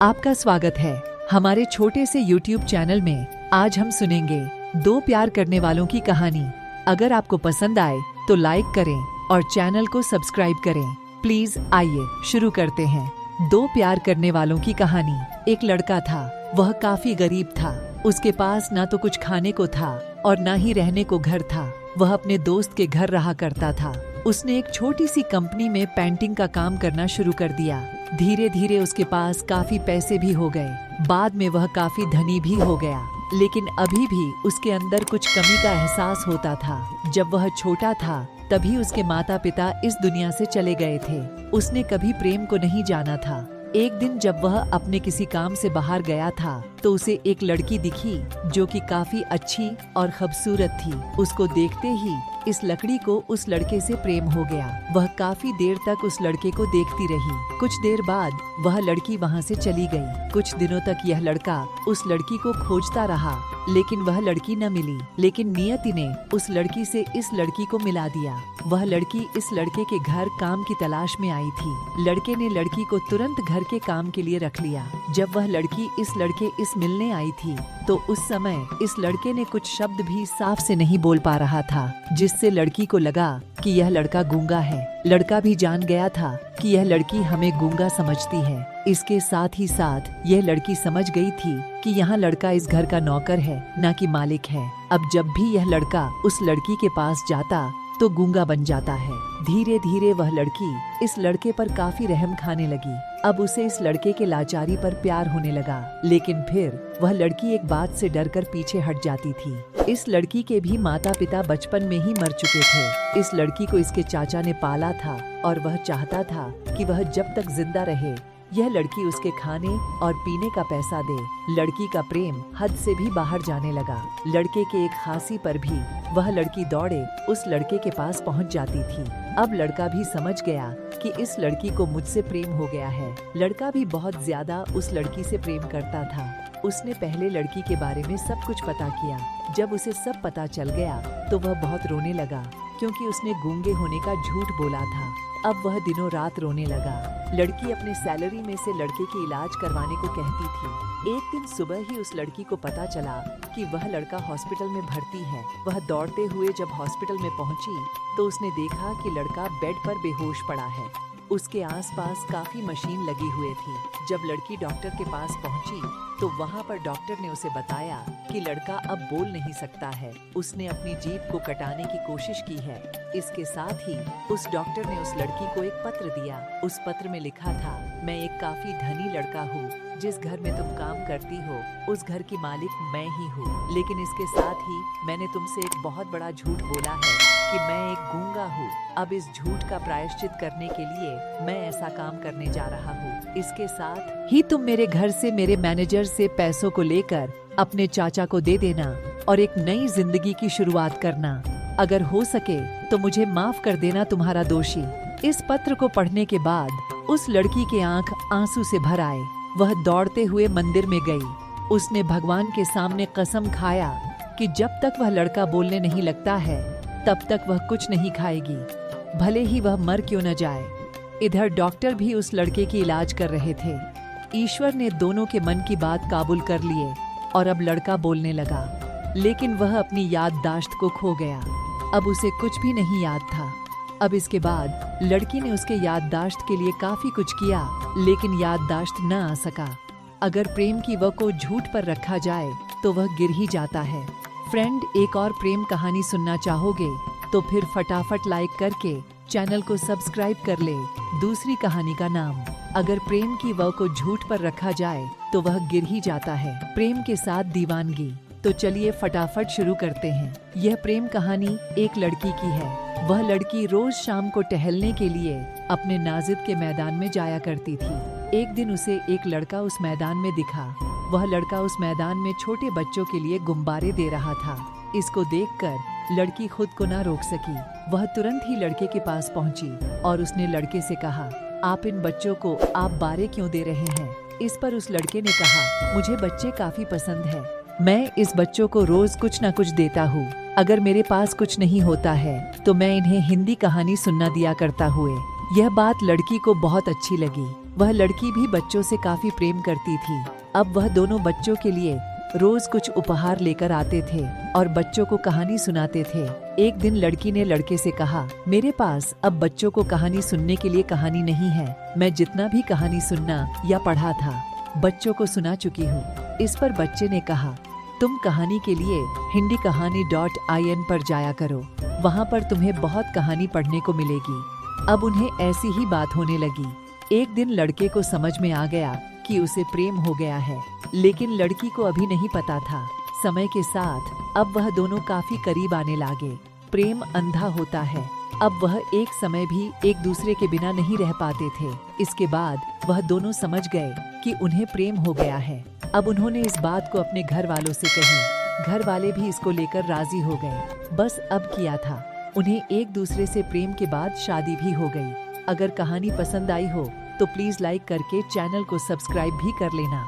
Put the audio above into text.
आपका स्वागत है हमारे छोटे से YouTube चैनल में। आज हम सुनेंगे दो प्यार करने वालों की कहानी। अगर आपको पसंद आए तो लाइक करें और चैनल को सब्सक्राइब करें। प्लीज आइए शुरू करते हैं। दो प्यार करने वालों की कहानी। एक लड़का था, वह काफी गरीब था। उसके पास ना तो कुछ खाने को था और ना ही रहने को घर था। वह अपने दोस्त के घर रहा करता था। उसने एक छोटी सी कंपनी में पेंटिंग का काम करना शुरू कर दिया। धीरे धीरे उसके पास काफी पैसे भी हो गए। बाद में वह काफी धनी भी हो गया, लेकिन अभी भी उसके अंदर कुछ कमी का एहसास होता था। जब वह छोटा था तभी उसके माता पिता इस दुनिया से चले गए थे। उसने कभी प्रेम को नहीं जाना था। एक दिन जब वह अपने किसी काम से बाहर गया था तो उसे एक लड़की दिखी जो कि काफी अच्छी और खूबसूरत थी। उसको देखते ही इस लड़की को उस लड़के से प्रेम हो गया। वह काफी देर तक उस लड़के को देखती रही। कुछ देर बाद वह लड़की वहाँ से चली गई। कुछ दिनों तक यह लड़का उस लड़की को खोजता रहा, लेकिन वह लड़की न मिली। लेकिन नियति ने उस लड़की से इस लड़की को मिला दिया। वह लड़की इस लड़के के घर काम की तलाश में आई थी। लड़के ने लड़की को तुरंत घर के काम के लिए रख लिया। जब वह लड़की इस लड़के इस मिलने आई थी तो उस समय इस लड़के ने कुछ शब्द भी साफ से नहीं बोल पा रहा था, जिससे लड़की को लगा कि यह लड़का गूंगा है। लड़का भी जान गया था कि यह लड़की हमें गूंगा समझती है। इसके साथ ही साथ यह लड़की समझ गई थी कि यहाँ लड़का इस घर का नौकर है, ना कि मालिक है। अब जब भी यह लड़का उस लड़की के पास जाता तो गूंगा बन जाता है। धीरे धीरे वह लड़की इस लड़के पर काफी रहम खाने लगी। अब उसे इस लड़के के लाचारी पर प्यार होने लगा, लेकिन फिर वह लड़की एक बात से डरकर पीछे हट जाती थी। इस लड़की के भी माता पिता बचपन में ही मर चुके थे। इस लड़की को इसके चाचा ने पाला था और वह चाहता था कि वह जब तक जिंदा रहे यह लड़की उसके खाने और पीने का पैसा दे। लड़की का प्रेम हद से भी बाहर जाने लगा। लड़के के एक खांसी पर भी वह लड़की दौड़े उस लड़के के पास पहुंच जाती थी। अब लड़का भी समझ गया कि इस लड़की को मुझसे प्रेम हो गया है। लड़का भी बहुत ज्यादा उस लड़की से प्रेम करता था। उसने पहले लड़की के बारे में सब कुछ पता किया। जब उसे सब पता चल गया तो वह बहुत रोने लगा, क्योंकि उसने गूंगे होने का झूठ बोला था। अब वह दिनों रात रोने लगा। लड़की अपने सैलरी में से लड़के की इलाज करवाने को कहती थी। एक दिन सुबह ही उस लड़की को पता चला कि वह लड़का हॉस्पिटल में भर्ती है। वह दौड़ते हुए जब हॉस्पिटल में पहुंची तो उसने देखा कि लड़का बेड पर बेहोश पड़ा है। उसके आसपास काफी मशीन लगी हुई थी। जब लड़की डॉक्टर के पास पहुंची तो वहां पर डॉक्टर ने उसे बताया कि लड़का अब बोल नहीं सकता है। उसने अपनी जीभ को कटाने की कोशिश की है। इसके साथ ही उस डॉक्टर ने उस लड़की को एक पत्र दिया। उस पत्र में लिखा था, मैं एक काफी धनी लड़का हूँ। जिस घर में तुम काम करती हो उस घर की मालिक मैं ही हूँ। लेकिन इसके साथ ही मैंने तुमसे एक बहुत बड़ा झूठ बोला है कि मैं एक गूंगा हूँ। अब इस झूठ का प्रायश्चित करने के लिए मैं ऐसा काम करने जा रहा हूँ। इसके साथ ही तुम मेरे घर से मेरे मैनेजर से पैसों को लेकर अपने चाचा को दे देना और एक नई जिंदगी की शुरुआत करना। अगर हो सके तो मुझे माफ कर देना तुम्हारा दोषी। इस पत्र को पढ़ने के बाद उस लड़की के आंख आंसू से भर आए। वह दौड़ते हुए मंदिर में गई। उसने भगवान के सामने कसम खाया कि जब तक वह लड़का बोलने नहीं लगता है तब तक वह कुछ नहीं खाएगी, भले ही वह मर क्यों न जाए। इधर डॉक्टर भी उस लड़के की इलाज कर रहे थे। ईश्वर ने दोनों के मन की बात काबूल कर लिए और अब लड़का बोलने लगा, लेकिन वह अपनी याददाश्त को खो गया। अब उसे कुछ भी नहीं याद था। अब इसके बाद लड़की ने उसके याददाश्त के लिए काफी कुछ किया, लेकिन याददाश्त न आ सका। अगर प्रेम की वह को झूठ पर रखा जाए तो वह गिर ही जाता है। फ्रेंड, एक और प्रेम कहानी सुनना चाहोगे तो फिर फटाफट लाइक करके चैनल को सब्सक्राइब कर ले। दूसरी कहानी का नाम, अगर प्रेम की वह को झूठ पर रखा जाए तो वह गिर ही जाता है। प्रेम के साथ दीवानगी। तो चलिए फटाफट शुरू करते हैं। यह प्रेम कहानी एक लड़की की है। वह लड़की रोज शाम को टहलने के लिए अपने नाजिद के मैदान में जाया करती थी। एक दिन उसे एक लड़का उस मैदान में दिखा। वह लड़का उस मैदान में छोटे बच्चों के लिए गुब्बारे दे रहा था। इसको देखकर लड़की खुद को ना रोक सकी। वह तुरंत ही लड़के के पास पहुंची और उसने लड़के से कहा, आप इन बच्चों को आप बारे क्यों दे रहे हैं? इस पर उस लड़के ने कहा, मुझे बच्चे काफी पसंद है। मैं इस बच्चों को रोज कुछ न कुछ देता हूँ। अगर मेरे पास कुछ नहीं होता है तो मैं इन्हें हिंदी कहानी सुनना दिया करता हुए। यह बात लड़की को बहुत अच्छी लगी। वह लड़की भी बच्चों से काफी प्रेम करती थी। अब वह दोनों बच्चों के लिए रोज कुछ उपहार लेकर आते थे और बच्चों को कहानी सुनाते थे। एक दिन लड़की ने लड़के से कहा, मेरे पास अब बच्चों को कहानी सुनने के लिए कहानी नहीं है। मैं जितना भी कहानी सुनना या पढ़ा था बच्चों को सुना चुकी हूँ। इस पर बच्चे ने कहा, तुम कहानी के लिए hindikahani.in पर जाया करो, वहाँ पर तुम्हें बहुत कहानी पढ़ने को मिलेगी। अब उन्हें ऐसी ही बात होने लगी। एक दिन लड़के को समझ में आ गया कि उसे प्रेम हो गया है, लेकिन लड़की को अभी नहीं पता था। समय के साथ अब वह दोनों काफी करीब आने लगे। प्रेम अंधा होता है। अब वह एक समय भी एक दूसरे के बिना नहीं रह पाते थे। इसके बाद वह दोनों समझ गए कि उन्हें प्रेम हो गया है। अब उन्होंने इस बात को अपने घर वालों से कही। घर वाले भी इसको लेकर राजी हो गए। बस अब किया था, उन्हें एक दूसरे से प्रेम के बाद शादी भी हो गई। अगर कहानी पसंद आई हो तो प्लीज लाइक करके चैनल को सब्सक्राइब भी कर लेना।